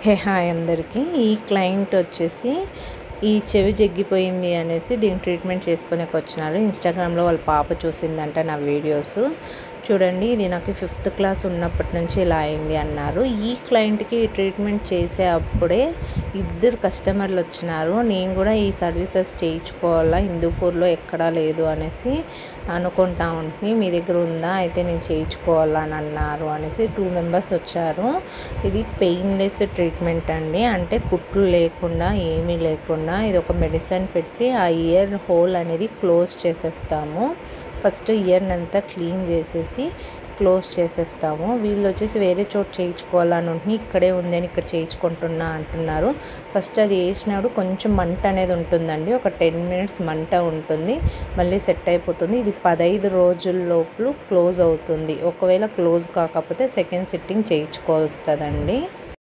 Hi అందరికీ. ఈ client వచ్చేసి ఈ చెవి జగ్గిపోయింది అనేసి దీన్ని ట్రీట్మెంట్ చేసుకునేకి వచ్చినారు. ఇన్స్టాగ్రామ్లో వాళ్ళ పాప చూసిందంట నా వీడియోస్. చూడండి, ఇది నాకు 5th క్లాస్ ఉన్నప్పటి నుంచి ఇలా అయింది అన్నారు. ఈ క్లయింట్కి ట్రీట్మెంట్ చేసే అప్పుడే 2 కస్టమర్లు వచ్చినారు. నేను కూడా ఈ సర్వీసెస్ చేయించుకోవాలా, హిందూపూర్లో ఎక్కడా లేదు అనేసి అనుకుంటా ఉంటుంది. మీ దగ్గర ఉందా, అయితే నేను చేయించుకోవాలా అని అన్నారు అనేసి 2 మెంబర్స్ వచ్చారు. ఇది పెయిన్లెస్ ట్రీట్మెంట్ అండి, అంటే కుట్లు లేకుండా ఏమీ లేకుండా ఇది ఒక మెడిసిన్ పెట్టి ఆ ఇయర్ హోల్ అనేది క్లోజ్ చేసేస్తాము. ఫస్ట్ ఇయర్ని అంతా క్లీన్ చేసేసి క్లోజ్ చేసేస్తాము. వీళ్ళు వచ్చేసి వేరే చోట చేయించుకోవాలని ఉంటుంది, ఇక్కడే ఉందని ఇక్కడ చేయించుకుంటున్నా అంటున్నారు. ఫస్ట్ అది వేసినాడు కొంచెం మంట అనేది ఉంటుందండి, ఒక 10 మినిట్స్ మంట ఉంటుంది, మళ్ళీ సెట్ అయిపోతుంది. ఇది 15 రోజుల లోపల క్లోజ్ అవుతుంది. ఒకవేళ క్లోజ్ కాకపోతే సెకండ్ సిట్టింగ్ చేయించుకోవస్తుందండి.